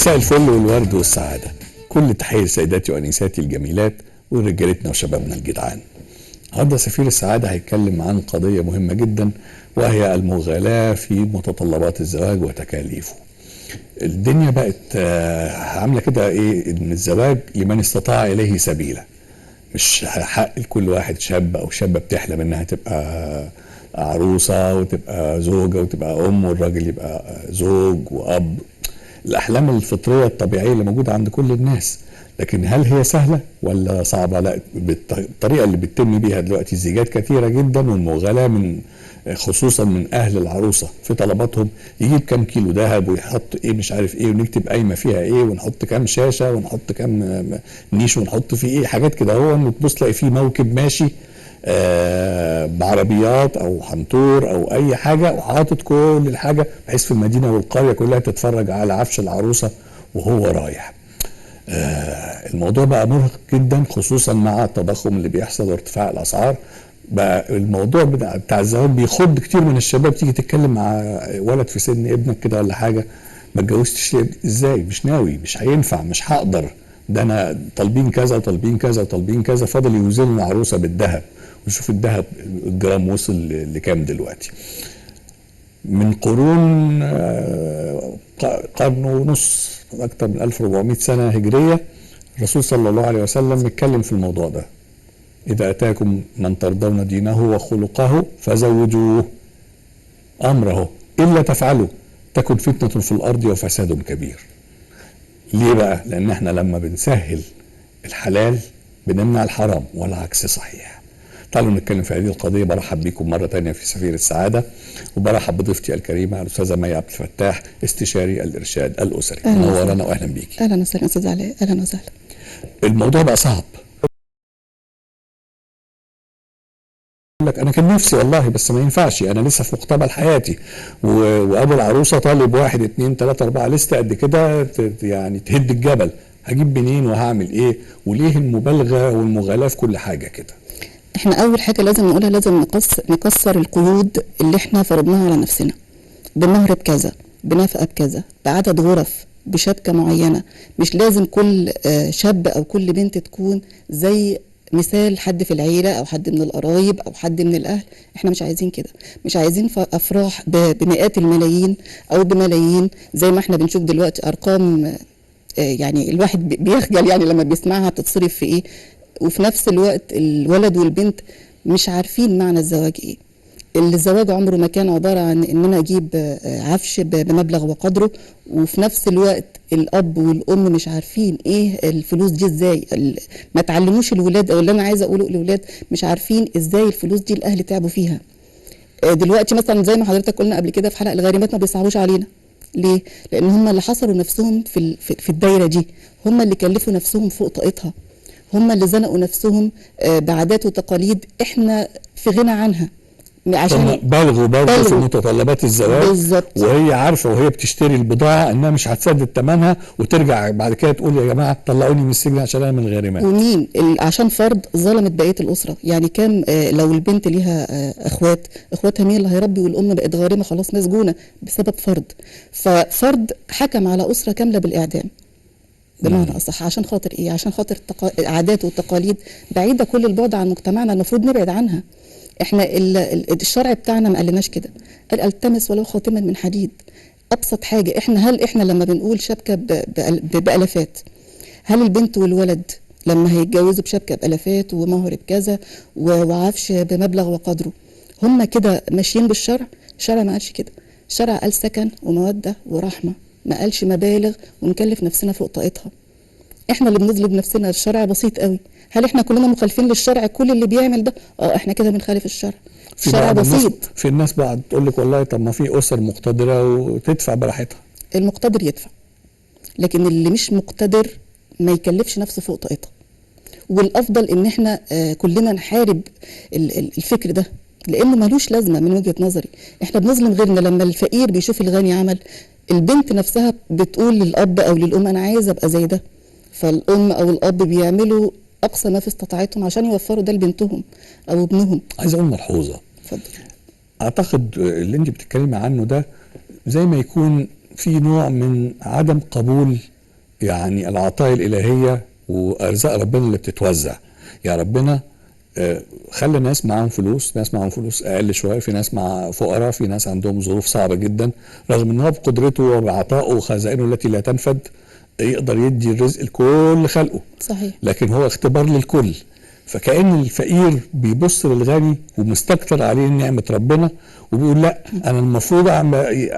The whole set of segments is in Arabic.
مساء الفل والورد والسعادة. كل تحية سيداتي وأنساتي الجميلات ورجالتنا وشبابنا الجدعان. النهارده سفير السعادة هيتكلم عن قضية مهمة جدا، وهي المغالاة في متطلبات الزواج وتكاليفه. الدنيا بقت عاملة كده ايه، ان الزواج لمن استطاع إليه سبيلا، مش حق لكل واحد شاب أو شابة بتحلم إنها تبقى عروسة وتبقى زوجة وتبقى أم، والراجل يبقى زوج وأب. الأحلام الفطرية الطبيعية اللي موجودة عند كل الناس، لكن هل هي سهلة ولا صعبة؟ لا، بالطريقة اللي بتتم بيها دلوقتي الزيجات كثيرة جدا، والمغالاة من خصوصا من أهل العروسة في طلباتهم. يجيب كام كيلو ذهب ويحط ايه مش عارف ايه، ونكتب قايمة فيها ايه، ونحط كام شاشة، ونحط كام نيش، ونحط فيه ايه حاجات كده. هو تبص تلاقي فيه موكب ماشي بعربيات او حنطور او اي حاجه، وحاطط كل الحاجه بحيث في المدينه والقريه كلها تتفرج على عفش العروسه وهو رايح. الموضوع بقى مرهق جدا، خصوصا مع التضخم اللي بيحصل وارتفاع الاسعار. بقى الموضوع بتاع الزواج بيخض كتير من الشباب. تيجي تتكلم مع ولد في سن ابنك كده ولا حاجه، ما اتجوزتش ازاي؟ مش ناوي، مش هينفع، مش هقدر، ده انا طالبين كذا وطالبين كذا وطالبين كذا. فاضل يوزن العروسه بالذهب، وشوف الذهب الجرام وصل لكام دلوقتي. من قرون قرن ونص، اكثر من 1400 سنه هجريه، الرسول صلى الله عليه وسلم اتكلم في الموضوع ده. اذا اتاكم من ترضون دينه وخلقه فزوجوه، امره الا تفعلوا تكن فتنه في الارض وفساد كبير. ليه بقى؟ لان احنا لما بنسهل الحلال بنمنع الحرام، والعكس صحيح. تعالوا نتكلم في هذه القضيه. برحب بكم مره ثانيه في سفير السعاده، وبرحب بضيفتي الكريمه الاستاذه مي عبد الفتاح، استشاري الارشاد الاسري. منورانا واهلا بيكي. اهلا وسهلا استاذ علاء، اهلا وسهلا. الموضوع بقى صعب. لك انا كان نفسي والله، بس ما ينفعش، انا لسه في مقتبل حياتي، وابو العروسه طالب 1 2 3 4 لسه قد كده، يعني تهد الجبل. هجيب منين وهعمل ايه؟ وليه المبالغه والمغالاه في كل حاجه كده؟ احنا اول حاجه لازم نقولها، لازم نكسر القيود اللي احنا فرضناها على نفسنا، بمهر بكذا، بنفقه بكذا، بعدد غرف، بشبكه معينه. مش لازم كل شاب او كل بنت تكون زي مثال حد في العيله او حد من القرايب او حد من الاهل. احنا مش عايزين كده، مش عايزين افراح بمئات الملايين او بملايين زي ما احنا بنشوف دلوقتي ارقام. يعني الواحد بيخجل يعني لما بيسمعها بتتصرف في ايه. وفي نفس الوقت الولد والبنت مش عارفين معنى الزواج ايه. الزواج عمره ما كان عبارة عن ان انا اجيب عفش بمبلغ وقدره، وفي نفس الوقت الاب والام مش عارفين ايه الفلوس دي ازاي. ما تعلموش الولاد، او اللي انا عايزه اقوله الولاد مش عارفين ازاي الفلوس دي الاهل تعبوا فيها. دلوقتي مثلا زي ما حضرتك قلنا قبل كده في حلقة الغارمات، ما بيصعبوش علينا. ليه؟ لان هم اللي حصروا نفسهم في الدايرة دي، هم اللي كلفوا نفسهم فوق طاقتها، هم اللي زنقوا نفسهم بعادات وتقاليد احنا في غنى عنها. عشان بالغوا في متطلبات الزواج بالزبط. وهي عارفه وهي بتشتري البضاعه انها مش هتسدد ثمنها، وترجع بعد كده تقول يا جماعه طلعوني من السجن عشان انا من الغارمات. ومين عشان فرض ظلمت بقيه الاسره. يعني كام لو البنت ليها اخواتها مين اللي هيربي؟ والام بقت غارمه خلاص مسجونه بسبب فرض. ففرض حكم على اسره كامله بالاعدام بمعنى اصح. عشان خاطر ايه؟ عشان خاطر عادات وتقاليد بعيده كل البعد عن مجتمعنا، المفروض نبعد عنها. احنا الشرع بتاعنا ما قالناش كده، قال التمس ولو خاتما من حديد. ابسط حاجه. هل احنا لما بنقول شبكه بالافات، هل البنت والولد لما هيتجوزوا بشبكه بالافات ومهر بكذا وعفش بمبلغ وقدره هم كده ماشيين بالشرع؟ الشرع ما قالش كده. الشرع قال سكن وموده ورحمه، ما قالش مبالغ ونكلف نفسنا فوق طاقتها. احنا اللي بنظلم نفسنا. الشرع بسيط قوي. هل احنا كلنا مخالفين للشرع؟ كل اللي بيعمل ده احنا كده بنخالف الشرع. الشرع بسيط. في الناس بقى تقول لك والله طب ما في اسر مقتدره وتدفع براحتها. المقتدر يدفع، لكن اللي مش مقتدر ما يكلفش نفسه فوق طاقتها. والافضل ان احنا كلنا نحارب الفكر ده، لانه ملوش لازمه من وجهه نظري. احنا بنظلم غيرنا. لما الفقير بيشوف الغني عمل، البنت نفسها بتقول للاب او للام انا عايزه ابقى زي ده، فالام او الاب بيعملوا اقصى ما في استطاعتهم عشان يوفروا ده لبنتهم او ابنهم. عايز اقول ملحوظه. اتفضل. اعتقد اللي انت بتتكلمي عنه ده زي ما يكون في نوع من عدم قبول يعني العطايا الالهيه وارزاق ربنا اللي بتتوزع. يعني ربنا خلى ناس معاهم فلوس، ناس معاهم فلوس اقل شويه، في ناس مع فقراء، في ناس عندهم ظروف صعبه جدا، رغم ان هو بقدرته وبعطائه وخزائنه التي لا تنفد يقدر يدي الرزق لكل خلقه. صحيح. لكن هو اختبار للكل. فكأن الفقير بيبص للغني ومستكتر عليه نعمة ربنا، وبيقول لا انا المفروض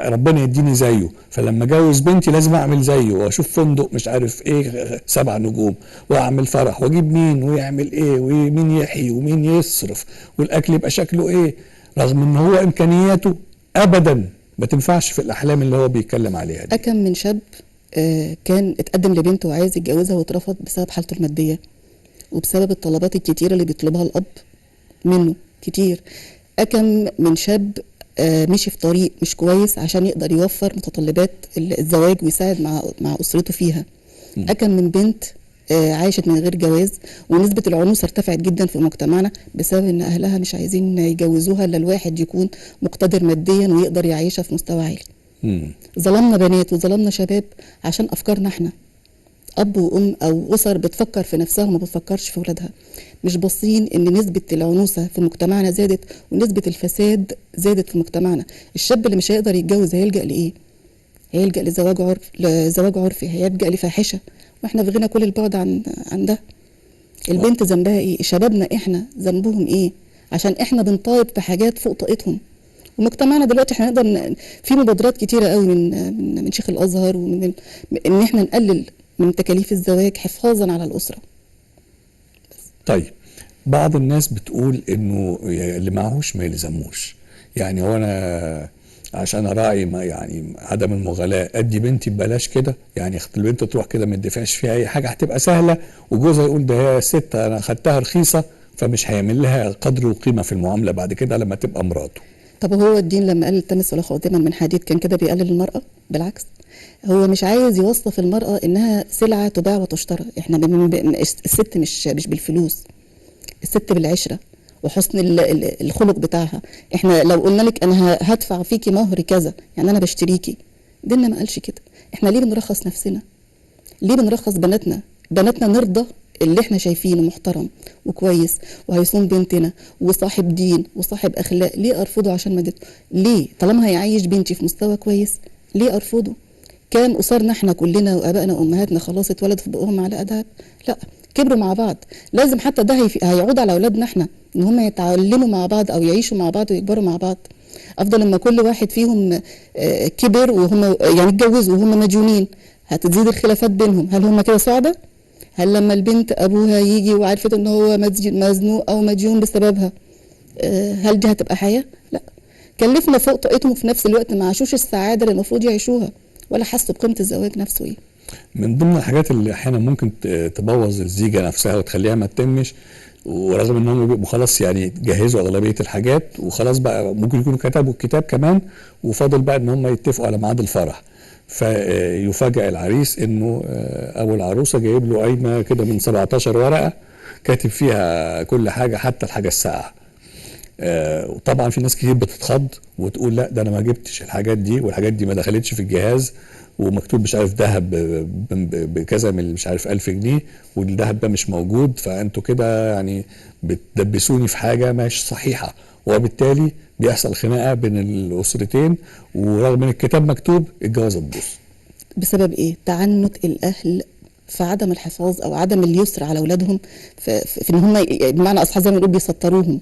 ربنا يديني زيه، فلما اجوز بنتي لازم اعمل زيه، واشوف فندق مش عارف ايه 7 نجوم، واعمل فرح، واجيب مين ويعمل ايه، ومين يحيي ومين يصرف، والاكل يبقى شكله ايه، رغم ان هو امكانياته ابدا ما تنفعش في الاحلام اللي هو بيتكلم عليها دي. أكم من شاب كان اتقدم لبنته وعايز يتجوزها واترفض بسبب حالته المادية، وبسبب الطلبات الكتيرة اللي بيطلبها الأب منه كتير. أكم من شاب مشي في طريق مش كويس عشان يقدر يوفر متطلبات الزواج ويساعد مع أسرته فيها. أكم من بنت عايشت من غير جواز، ونسبة العنوسة ارتفعت جدا في مجتمعنا بسبب ان اهلها مش عايزين يجوزوها الا الواحد يكون مقتدر ماديا ويقدر يعيشها في مستوى عالي. ظلمنا بنات وظلمنا شباب عشان افكارنا احنا. اب وام او اسر بتفكر في نفسها وما بتفكرش في ولادها، مش باصين ان نسبة العنوسة في مجتمعنا زادت ونسبة الفساد زادت في مجتمعنا. الشاب اللي مش هيقدر يتجوز هيلجأ لايه؟ هيلجأ لزواج عرفي، هيلجأ لفاحشة، واحنا في غنى كل البعد عن ده. البنت ذنبها ايه؟ شبابنا احنا ذنبهم ايه؟ عشان احنا بنطالب في حاجات فوق طاقتهم. ومجتمعنا دلوقتي احنا نقدر في مبادرات كتيرة قوي من شيخ الازهر، ومن ان احنا نقلل من تكاليف الزواج حفاظا على الاسرة. طيب بعض الناس بتقول انه اللي معهوش ما يلزموش. يعني هو انا عشان اراعي ما يعني عدم المغالاة ادي بنتي ببلاش كده، يعني البنت تروح كده ما تدفعش فيها اي حاجه هتبقى سهله، وجوزها يقول ده هي ست انا خدتها رخيصه، فمش هيعمل لها قدر وقيمه في المعامله بعد كده لما تبقى مراته. طب هو الدين لما قال التمس ولا خاتما من حديد كان كده بيقلل المرأة؟ بالعكس، هو مش عايز يوصف المرأة انها سلعة تباع وتشترى. احنا الست مش بالفلوس، الست بالعشرة وحسن الخلق بتاعها. احنا لو قلنا لك انا هدفع فيكي مهر كذا، يعني انا بشتريكي. ديننا ما قالش كده. احنا ليه بنرخص نفسنا؟ ليه بنرخص بناتنا نرضى اللي احنا شايفينه محترم وكويس وهيصون بنتنا وصاحب دين وصاحب اخلاق، ليه ارفضه عشان مادته؟ ليه طالما هيعيش بنتي في مستوى كويس ليه ارفضه؟ كام اسرنا احنا كلنا وابائنا وامهاتنا خلاص اتولدوا في بقهم معلقه دهب؟ لا، كبروا مع بعض. لازم حتى ده هيعود على اولادنا احنا ان هم يتعلموا مع بعض او يعيشوا مع بعض ويكبروا مع بعض. افضل لما كل واحد فيهم كبر وهم يعني اتجوزوا وهم مديونين، هتزيد الخلافات بينهم. هل هم كده سعداء؟ هل لما البنت ابوها يجي وعرفت ان هو مزنوق او مديون بسببها، هل دي هتبقى حياه؟ لا، كلفنا فوق طاقتهم وفي نفس الوقت ما عاشوش السعاده اللي المفروض يعيشوها ولا حسوا بقيمه الزواج نفسه ايه. من ضمن الحاجات اللي احيانا ممكن تبوظ الزيجه نفسها وتخليها ما تتمش، ورغم ان هم بيبقوا خلاص يعني جهزوا اغلبيه الحاجات وخلاص بقى ممكن يكونوا كتبوا الكتاب كمان وفاضل بقى ان هم يتفقوا على ميعاد الفرح، فيفاجئ العريس انه ابو العروسه جايب له قايمه كده من 17 ورقه كاتب فيها كل حاجه حتى الحاجه الساقعه. وطبعا في ناس كتير بتتخض وتقول لا ده انا ما جبتش الحاجات دي، والحاجات دي ما دخلتش في الجهاز، ومكتوب مش عارف ذهب بكذا من مش عارف 1000 جنيه والذهب ده مش موجود، فانتوا كده يعني بتدبسوني في حاجه مش صحيحه، وبالتالي بيحصل خناقه بين الاسرتين، ورغم ان الكتاب مكتوب الجوازه تبوظ. بسبب ايه؟ تعنت الاهل في عدم الحفاظ او عدم اليسر على اولادهم، في ان هم بمعنى اصح زي ما بنقول بيسطروهم.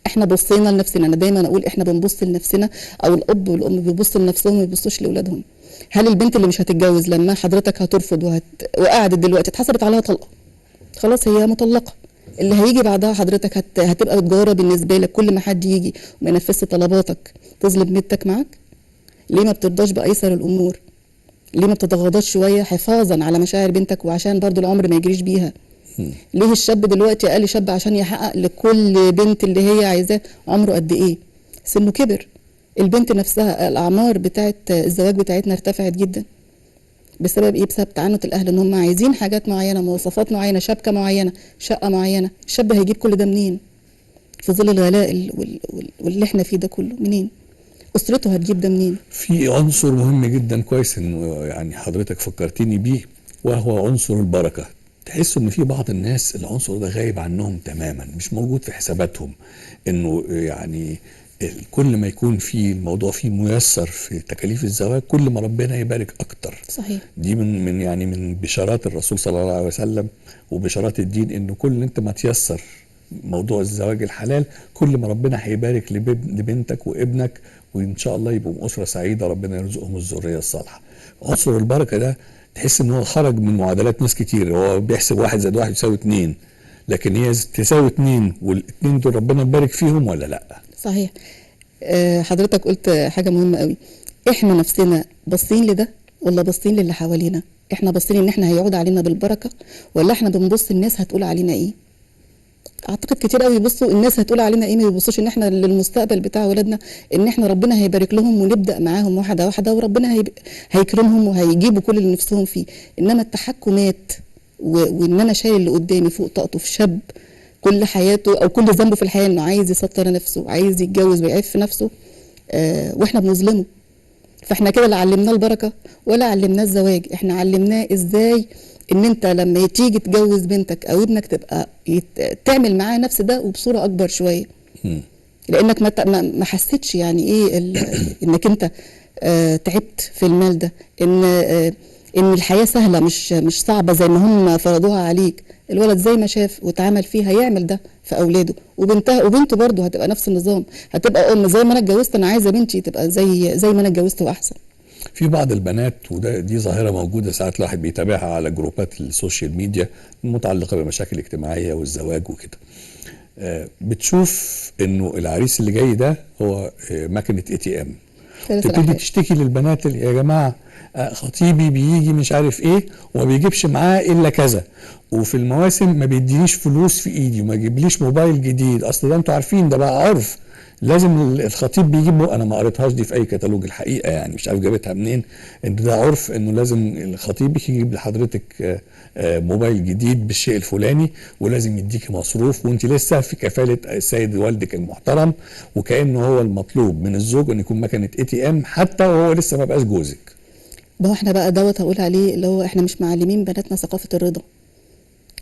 احنا بصينا لنفسنا، انا دايما اقول احنا بنبص لنفسنا، او الاب والام بيبصوا لنفسهم وما بيبصوش لاولادهم. هل البنت اللي مش هتتجوز لما حضرتك هترفض وقعدت دلوقتي اتحسبت عليها طلقه، خلاص هي مطلقه، اللي هيجي بعدها حضرتك هتبقى بتجاره بالنسبه لك، كل ما حد يجي وما ينفذش طلباتك تظلم بنتك معاك؟ ليه ما بترضاش بايسر الامور؟ ليه ما بتتغاضاش شويه حفاظا على مشاعر بنتك وعشان برضو العمر ما يجريش بيها؟ ليه الشاب دلوقتي اقل شاب عشان يحقق لكل بنت اللي هي عايزاه عمره قد ايه؟ سنه كبر. البنت نفسها الاعمار بتاعت الزواج بتاعتنا ارتفعت جدا. بسبب ايه؟ بسبب تعنت الاهل ان هم عايزين حاجات معينه، مواصفات معينه، شبكه معينه، شقه معينه. الشاب هيجيب كل ده منين في ظل الغلاء واللي احنا فيه ده كله؟ منين؟ اسرته هتجيب ده منين؟ في عنصر مهم جدا كويس انه يعني حضرتك فكرتيني بيه، وهو عنصر البركة. تحس ان في بعض الناس العنصر ده غايب عنهم تماما، مش موجود في حساباتهم، انه يعني كل ما يكون في الموضوع فيه ميسر في تكاليف الزواج كل ما ربنا يبارك اكتر. صحيح. دي من يعني من بشارات الرسول صلى الله عليه وسلم وبشارات الدين، انه كل انت ما تيسر موضوع الزواج الحلال كل ما ربنا هيبارك لبنتك وابنك، وان شاء الله يبقوا اسره سعيده ربنا يرزقهم الذريه الصالحه. عنصر البركه ده تحس ان هو خرج من معادلات ناس كتير، هو بيحسب 1 زائد 1 يساوي 2، لكن هي تساوي 2 والاتنين دول ربنا يبارك فيهم ولا لا؟ صحيح. حضرتك قلت حاجة مهمة قوي. احنا نفسنا باصين لده ولا باصين للي حوالينا؟ احنا باصين ان احنا هيعود علينا بالبركة، ولا احنا بنبص الناس هتقول علينا ايه؟ اعتقد كتير قوي يبصوا الناس هتقول علينا ايه، ما يبصوش ان احنا للمستقبل بتاع ولادنا، ان احنا ربنا هيبارك لهم ونبدا معاهم واحده واحده، وربنا هيكرمهم وهيجيبوا كل اللي نفسهم فيه. انما التحكمات وان انا شايل اللي قدامي فوق طاقته في شاب كل حياته او كل ذنبه في الحياه انه عايز يسطر نفسه وعايز يتجوز ويعف نفسه، واحنا بنظلمه. فاحنا كده لا علمناه البركه ولا علمناه الزواج، احنا علمناه ازاي ان انت لما تيجي تجوز بنتك او ابنك تبقى تعمل معاه نفس ده وبصوره اكبر شويه. لانك ما حسيتش يعني ايه انك انت تعبت في المال ده، ان الحياه سهله مش صعبه زي ما هم فرضوها عليك. الولد زي ما شاف واتعامل فيها يعمل ده في اولاده، وبنته برضه هتبقى نفس النظام، هتبقى زي ما انا اتجوزت انا عايزه بنتي تبقى زي ما انا اتجوزت واحسن. في بعض البنات، دي ظاهره موجوده ساعات الواحد بيتابعها على جروبات السوشيال ميديا المتعلقه بالمشاكل الاجتماعيه والزواج وكده، بتشوف انه العريس اللي جاي ده هو ماكينه ATM، تبتدي تشتكي للبنات يا جماعه خطيبي بيجي مش عارف ايه وما بيجيبش معاه الا كذا، وفي المواسم ما بيدينيش فلوس في ايدي وما يجيبليش موبايل جديد، اصل ده انتوا عارفين ده بقى عرف لازم الخطيب بيجيب انا ما قريتهاش دي في اي كتالوج الحقيقه، يعني مش عارف جابتها منين، ان ده عرف انه لازم الخطيب يجيب لحضرتك موبايل جديد بالشيء الفلاني، ولازم يديكي مصروف وانت لسه في كفاله السيد والدك المحترم، وكانه هو المطلوب من الزوج ان يكون مكنه ATM حتى وهو لسه ما بقاش جوزك. ما هو احنا بقى هقول عليه اللي هو احنا مش معلمين بناتنا ثقافه الرضا،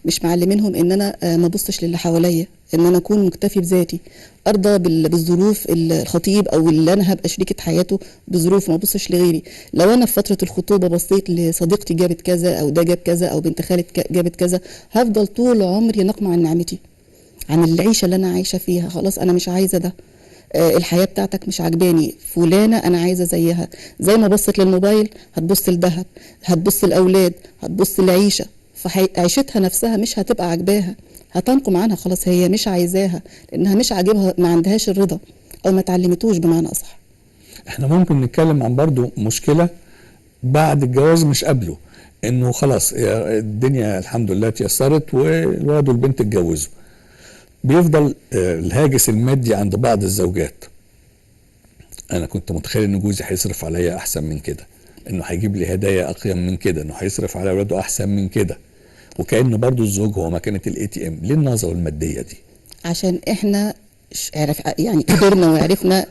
مش معلمينهم ان انا ما ابصش للي حواليا، ان انا اكون مكتفي بذاتي، ارضى بالظروف الخطيب او اللي انا هبقى شريكه حياته بظروف، ما ابصش لغيري. لو انا في فتره الخطوبه بصيت لصديقتي جابت كذا او ده جاب كذا او بنت خالة جابت كذا، هفضل طول عمري نقمع عن نعمتي، عن العيشه اللي انا عايشه فيها. خلاص انا مش عايزه ده، الحياه بتاعتك مش عجباني، فلانه انا عايزه زيها. زي ما بصت للموبايل هتبص للذهب، هتبص الاولاد، هتبص لعيشه، فعيشتها نفسها مش هتبقى عجباها، هتنقم عنها. خلاص هي مش عايزاها لانها مش عاجبها، ما عندهاش الرضا او ما تعلمتوش بمعنى اصح. احنا ممكن نتكلم عن برضو مشكله بعد الجواز مش قبله، انه خلاص الدنيا الحمد لله اتيسرت والولد والبنت اتجوزوا، بيفضل الهاجس المادي عند بعض الزوجات. انا كنت متخيل ان جوزي هيصرف عليا احسن من كده، انه هيجيب لي هدايا اقيم من كده، انه هيصرف على اولاده احسن من كده، وكأن برضو الزوج هو مكانة ATM. ليه النظرة المادية دي؟ عشان احنا يعني كبرنا وعرفنا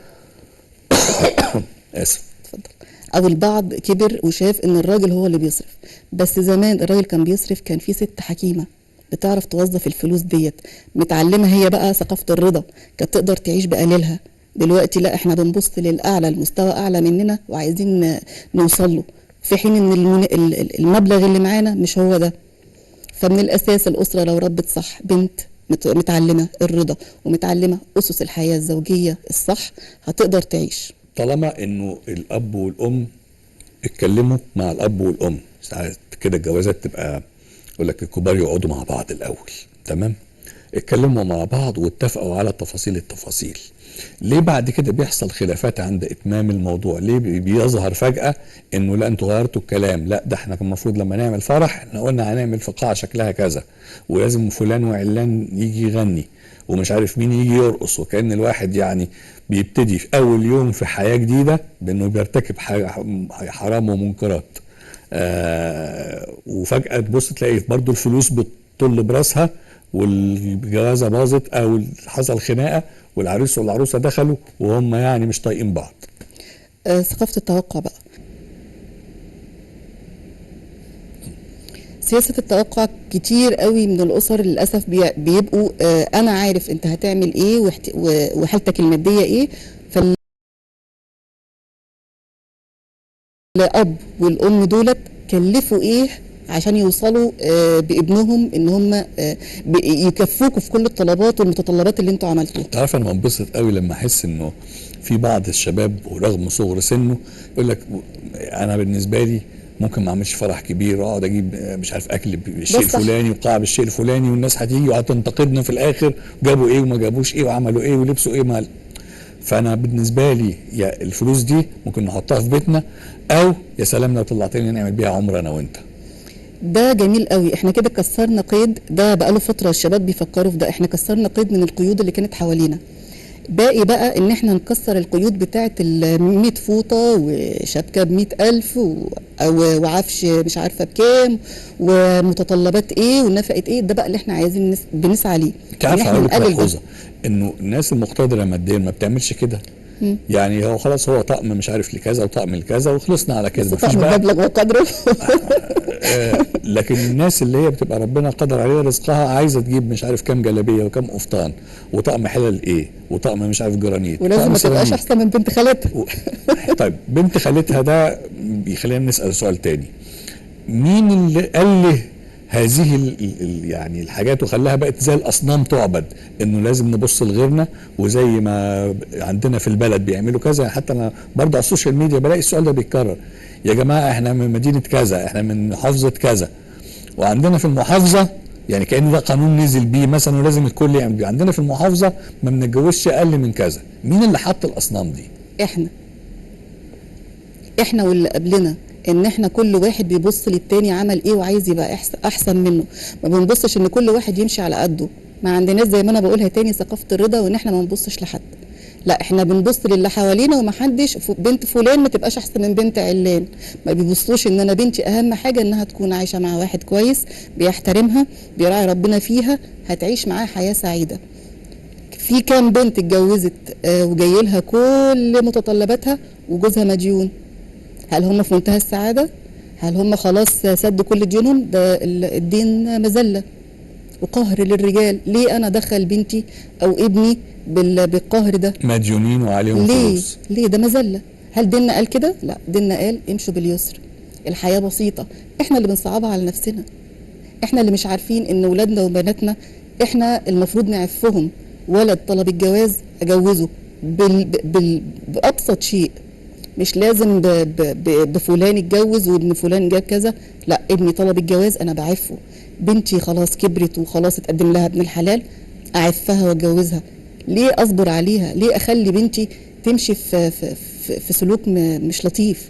اسف اتفضل. او البعض كبر وشاف ان الراجل هو اللي بيصرف، بس زمان الراجل كان بيصرف، كان في ست حكيمة بتعرف توظف الفلوس ديت، متعلمة هي بقى ثقافة الرضا، كانت تقدر تعيش بقليلها. دلوقتي لا، احنا بنبص للأعلى، المستوى أعلى مننا وعايزين نوصل له، في حين ان المبلغ اللي معانا مش هو ده. فمن الأساس الأسرة لو ربت صح بنت متعلمة الرضا ومتعلمة أسس الحياة الزوجية الصح هتقدر تعيش. طالما انه الاب والام اتكلموا مع الاب والام، ساعات كده الجوازات تبقى يقول لك الكبار يقعدوا مع بعض الاول، تمام، اتكلموا مع بعض واتفقوا على التفاصيل. ليه بعد كده بيحصل خلافات عند اتمام الموضوع؟ ليه بيظهر فجأة انه لا انتوا غيرتوا الكلام، لا ده احنا كان المفروض لما نعمل فرح احنا قلنا هنعمل في قاعة شكلها كذا، ولازم فلان وعلان يجي يغني ومش عارف مين يجي يرقص، وكأن الواحد يعني بيبتدي في اول يوم في حياة جديدة بانه بيرتكب حرام ومنكرات، وفجأة تبص تلاقي برضو الفلوس بتطل براسها والجوازة باظت او حصل خناقة والعريس والعروسة دخلوا وهم يعني مش طايقين بعض. ثقافة التوقع بقى، سياسة التوقع كتير قوي من الأسر للأسف بيبقوا أنا عارف أنت هتعمل إيه وحالتك المادية إيه. فالأب والأم دولت كلفوا إيه عشان يوصلوا بابنهم ان هم يكفوكوا في كل الطلبات والمتطلبات اللي انتوا عملتوها. تعرف انا بنبسط قوي لما احس انه في بعض الشباب ورغم صغر سنه يقول لك انا بالنسبه لي ممكن ما اعملش فرح كبير واقعد اجيب مش عارف اكل بالشيء الفلاني وقاعه بالشيء الفلاني والناس هتيجي وهتنتقدنا في الاخر جابوا ايه وما جابوش ايه وعملوا ايه ولبسوا ايه مال. فانا بالنسبه لي يا الفلوس دي ممكن نحطها في بيتنا او يا سلام لو طلعت لنا نعمل بيها عمره انا وانت. ده جميل قوي. احنا كده كسرنا قيد، ده بقاله فتره الشباب بيفكروا في ده، احنا كسرنا قيد من القيود اللي كانت حوالينا. باقي بقى ان احنا نكسر القيود بتاعه ال100 فوطه وشبكه ب100,000 وعفش مش عارفه بكام ومتطلبات ايه ونفقه ايه. ده بقى اللي احنا عايزين بنسعى ليه. انت عارف ملحوظه انه الناس المقتدره ماديا ما بتعملش كده. يعني هو خلاص هو طقم مش عارف لكذا وطقم لكذا وخلصنا على كده. مفيش بقى مبلغ وقدره. لكن الناس اللي هي بتبقى ربنا قدر عليها رزقها عايزه تجيب مش عارف كام جلابيه وكام قفطان وطقم حلل ايه وطقم مش عارف جرانيت ولازم ما تبقاش احسن من بنت خالتها. طيب بنت خالتها ده بيخلينا نسال سؤال تاني. مين اللي قال له هذه يعني الحاجات وخلاها بقت زي الاصنام تعبد انه لازم نبص لغيرنا وزي ما عندنا في البلد بيعملوا كذا. حتى انا برضه على السوشيال ميديا بلاقي السؤال ده بيتكرر. يا جماعه احنا من مدينه كذا احنا من محافظه كذا وعندنا في المحافظه يعني كأن ده قانون نزل بيه مثلا ولازم الكل يعمل بيه. عندنا في المحافظه ما بنتجوزش اقل من كذا. مين اللي حط الاصنام دي؟ احنا واللي قبلنا. ان احنا كل واحد بيبص للتاني عمل ايه وعايز يبقى احسن منه. ما بنبصش ان كل واحد يمشي على قده. ما عندناش زي ما انا بقولها تاني ثقافه الرضا وان احنا ما نبصش لحد. لا احنا بنبص للي حوالينا ومحدش بنت فلان ما تبقاش احسن من بنت علان. ما بيبصوش ان انا بنتي اهم حاجه انها تكون عايشه مع واحد كويس بيحترمها بيراعي ربنا فيها هتعيش معاه حياه سعيده. في كام بنت اتجوزت وجاي لها كل متطلباتها وجوزها مديون. هل هم في منتهى السعاده؟ هل هم خلاص سدوا كل ديونهم؟ ده الدين مذله وقهر للرجال. ليه انا ادخل بنتي او ابني بالقهر ده؟ مديونين وعليهم فلوس. ليه؟ ده مذله. هل ديننا قال كده؟ لا، ديننا قال امشوا باليسر. الحياه بسيطه. احنا اللي بنصعبها على نفسنا. احنا اللي مش عارفين ان ولادنا وبناتنا احنا المفروض نعفهم. ولد طلب الجواز اجوزه بابسط شيء. مش لازم بفلان اتجوز وابن فلان جاب كذا. لا، ابني طلب الجواز انا بعفه. بنتي خلاص كبرت وخلاص اتقدم لها ابن الحلال اعفها واتجوزها. ليه اصبر عليها؟ ليه اخلي بنتي تمشي في سلوك مش لطيف؟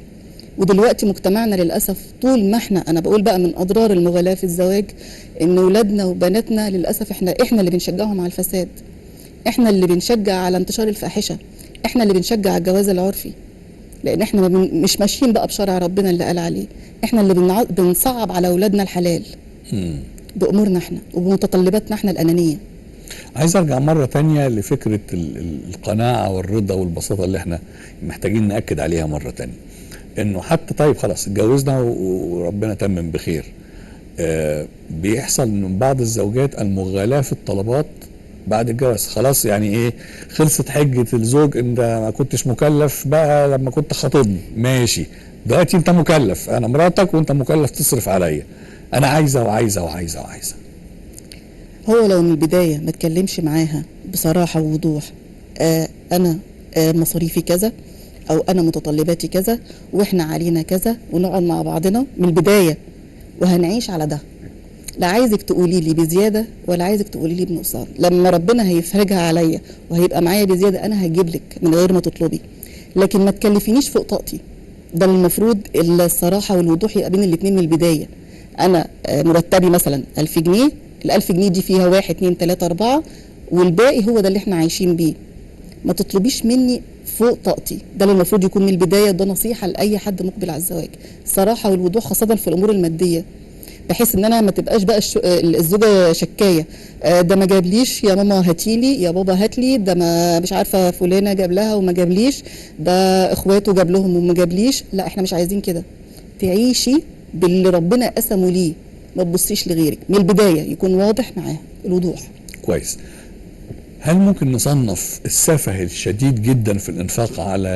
ودلوقتي مجتمعنا للاسف طول ما انا بقول بقى من اضرار المغالاة في الزواج ان ولادنا وبناتنا للاسف احنا اللي بنشجعهم على الفساد. احنا اللي بنشجع على انتشار الفاحشه. احنا اللي بنشجع الجواز العرفي. لان احنا مش ماشيين بقى بشرع ربنا اللي قال عليه. احنا اللي بنصعب على اولادنا الحلال بامورنا احنا وبمتطلباتنا احنا الانانيه. عايز ارجع مره تانية لفكره القناعه والرضا والبساطه اللي احنا محتاجين ناكد عليها مره تانية. انه حتى طيب خلاص اتجوزنا وربنا تمم بخير. بيحصل من بعض الزوجات المغالاة في الطلبات بعد الجواز. خلاص يعني ايه، خلصت حجة الزوج انت ما كنتش مكلف بقى لما كنت خاطبني، ماشي دلوقتي انت مكلف، انا مراتك وانت مكلف تصرف عليا، انا عايزة وعايزة وعايزة وعايزة. هو لو من البداية ما تكلمش معاها بصراحة ووضوح انا مصاريفي كذا او انا متطلباتي كذا واحنا علينا كذا ونقعد مع بعضنا من البداية وهنعيش على ده. لا عايزك تقولي لي بزياده ولا عايزك تقولي لي بنقصان. لما ربنا هيفرجها عليا وهيبقى معايا بزياده انا هجيب لك من غير ما تطلبي، لكن ما تكلفينيش فوق طاقتي. ده المفروض الصراحه والوضوح يبقى بين الاثنين من البدايه. انا مرتبي مثلا 1000 جنيه، ال1000 جنيه دي فيها 1 2 3 4 والباقي هو ده اللي احنا عايشين بيه. ما تطلبيش مني فوق طاقتي. ده اللي المفروض يكون من البدايه. ده نصيحه لاي حد مقبل على الزواج، الصراحه والوضوح خاصه في الامور الماديه، بحيث ان انا ما تبقاش بقى الزوجه شكايه. ده ما جابليش يا ماما هاتيلي، يا بابا هاتلي، ده ما مش عارفه فلانه جاب لها وما جابليش، ده اخواته جاب لهم وما جابليش. لا احنا مش عايزين كده. تعيشي باللي ربنا قسمه ليه ما تبصيش لغيرك من البدايه، يكون واضح معاها الوضوح. كويس. هل ممكن نصنف السفه الشديد جدا في الانفاق على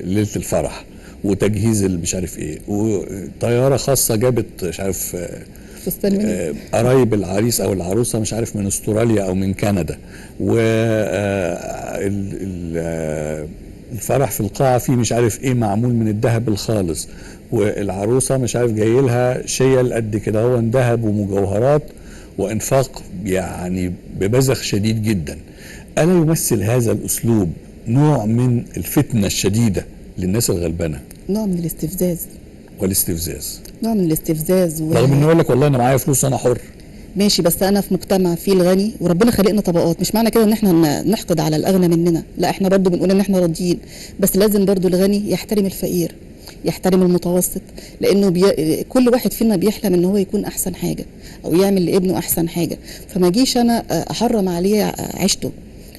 ليله الفرح وتجهيز مش عارف ايه، وطياره خاصه جابت مش عارف فستان مني. قرايب العريس او العروسه مش عارف من استراليا او من كندا، و الفرح في القاعه فيه مش عارف ايه معمول من الذهب الخالص، والعروسه مش عارف جاي لها شيل قد كده هو ذهب ومجوهرات، وانفاق يعني ببذخ شديد جدا. الا يمثل هذا الاسلوب نوع من الفتنه الشديده للناس الغلبانه؟ نوع من الاستفزاز. والاستفزاز. نوع من الاستفزاز رغم انه يقول لك والله انا معايا فلوس انا حر. ماشي، بس انا في مجتمع فيه الغني، وربنا خلقنا طبقات، مش معنى كده ان احنا نحقد على الاغنى مننا، لا احنا برضو بنقول ان احنا راضيين، بس لازم برضو الغني يحترم الفقير، يحترم المتوسط، لانه كل واحد فينا بيحلم ان هو يكون احسن حاجه او يعمل لابنه احسن حاجه، فما جيش انا احرم عليه عيشته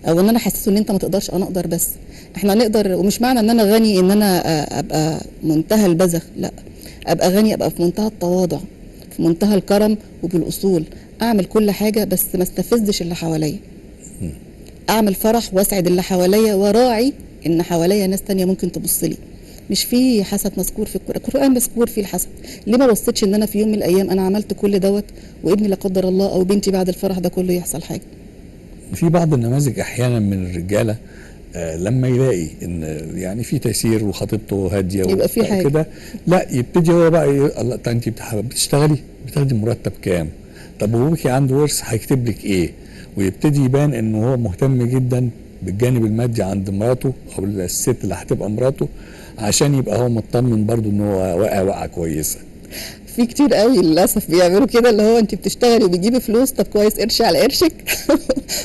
او ان انا احسسه ان انت ما تقدرش انا اقدر. بس احنا نقدر، ومش معنى ان انا غني ان انا ابقى منتهى البذخ، لا، ابقى غني ابقى في منتهى التواضع، في منتهى الكرم وبالاصول، اعمل كل حاجه بس ما استفزش اللي حواليا، اعمل فرح واسعد اللي حواليا وراعي ان حواليا ناس تانية ممكن تبص لي. مش في حسد مذكور في القرآن، مذكور فيه الحسد، ليه ما بصيتش ان انا في يوم من الايام انا عملت كل دوت وابني لا قدر الله او بنتي بعد الفرح ده كله يحصل حاجه؟ في بعض النماذج احيانا من الرجاله لما يلاقي ان يعني في تيسير وخطيبته هاديه يبقى في حاجه كده، لا يبتدي هو بقى الله انت بتشتغلي بتاخدي مرتب كام؟ طب وابوكي عنده ورث هيكتب لك ايه؟ ويبتدي يبان انه هو مهتم جدا بالجانب المادي عند مراته او الست اللي هتبقى مراته، عشان يبقى هو مطمن برضو ان هو واقع وقعه كويسه. في كتير قوي للاسف بيعملوا كده، اللي هو انت بتشتغلي وبتجيبي فلوس، طب كويس قرش على قرشك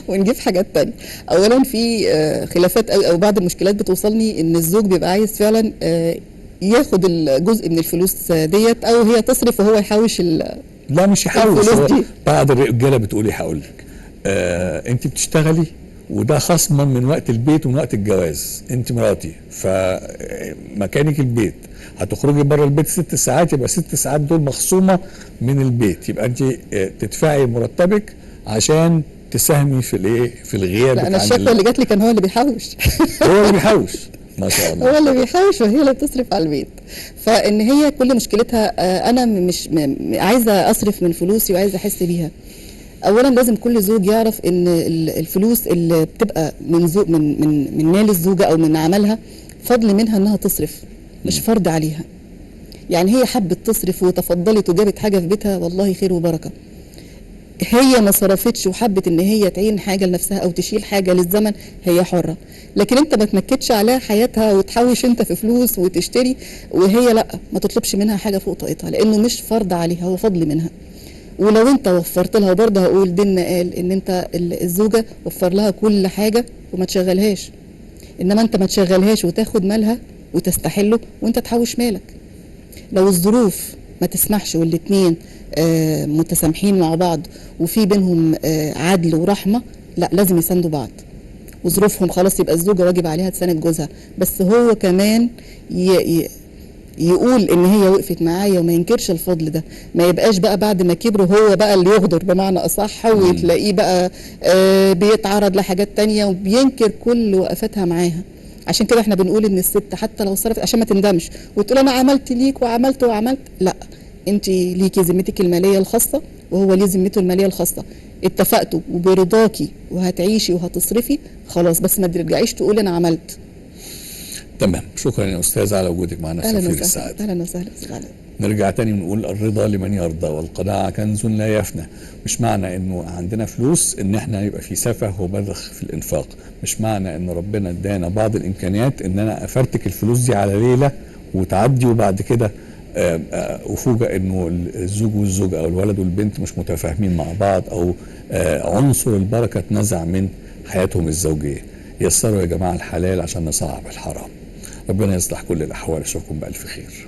ونجيب حاجات تانية. اولا في خلافات او بعض المشكلات بتوصلني ان الزوج بيبقى عايز فعلا ياخد الجزء من الفلوس ديت، او هي تصرف وهو يحوش لا مش يحوش، الفلوس دي. بعض الرجاله بتقولي هقول لك انت بتشتغلي وده خصما من وقت البيت ومن وقت الجواز، انت مراتي فمكانك البيت، هتخرجي بره البيت 6 ساعات، يبقى 6 ساعات دول مخصومه من البيت، يبقى انت تدفعي مرتبك عشان تساهمي في الايه، في الغياب. لا انا الشكوى اللي جات لي كان هو اللي بيحوش هو اللي بيحوش ما شاء الله، هو اللي بيحوش وهي اللي بتصرف على البيت. فان هي كل مشكلتها انا مش عايزه اصرف من فلوسي وعايزه احس بيها. اولا لازم كل زوج يعرف ان الفلوس اللي بتبقى من زوج من مال الزوجه او من عملها فضل منها انها تصرف، مش فرض عليها. يعني هي حبت تصرف وتفضلت وجابت حاجه في بيتها، والله خير وبركه. هي ما صرفتش وحبت ان هي تعين حاجه لنفسها او تشيل حاجه للزمن، هي حره. لكن انت ما تنكدش عليها حياتها وتحوش انت في فلوس وتشتري، وهي لا، ما تطلبش منها حاجه فوق طاقتها، لانه مش فرض عليها، هو فضل منها. ولو انت وفرت لها، وبرضه هقول ديننا قال ان انت الزوجه وفر لها كل حاجه وما تشغلهاش، انما انت ما تشغلهاش وتاخد مالها وتستحله وانت تحوش مالك. لو الظروف ما تسمحش والاتنين متسامحين مع بعض وفي بينهم عدل ورحمه، لا لازم يساندوا بعض. وظروفهم خلاص يبقى الزوجه واجب عليها تساند جوزها، بس هو كمان يقول ان هي وقفت معايا وما ينكرش الفضل ده، ما يبقاش بقى بعد ما كبروا هو بقى اللي يغدر بمعنى اصح، وتلاقيه بقى بيتعرض لحاجات تانية وبينكر كل وقفتها معاها. عشان كده احنا بنقول ان الست حتى لو صرفت عشان ما تندمش وتقول انا عملت ليك وعملت وعملت، لا، انت ليكي ذمتك الماليه الخاصه وهو ليه ذمته الماليه الخاصه، اتفقتوا وبرضاكي وهتعيشي وهتصرفي خلاص، بس ما ترجعيش تقول انا عملت. تمام، شكرا يا استاذ على وجودك معنا في سفير السعاده. اهلا وسهلا. نرجع تاني ونقول الرضا لمن يرضى والقناعه كنز لا يفنى. مش معنى انه عندنا فلوس ان احنا يبقى في سفه وبذخ في الانفاق، مش معنى ان ربنا ادانا بعض الامكانيات ان انا افرتك الفلوس دي على ليله وتعدي وبعد كده افوجئ انه الزوج والزوجه او الولد والبنت مش متفاهمين مع بعض، او عنصر البركه اتنزع من حياتهم الزوجيه. يسروا يا جماعه الحلال عشان نصعب الحرام. ربنا يصلح كل الاحوال، اشوفكم بالف خير.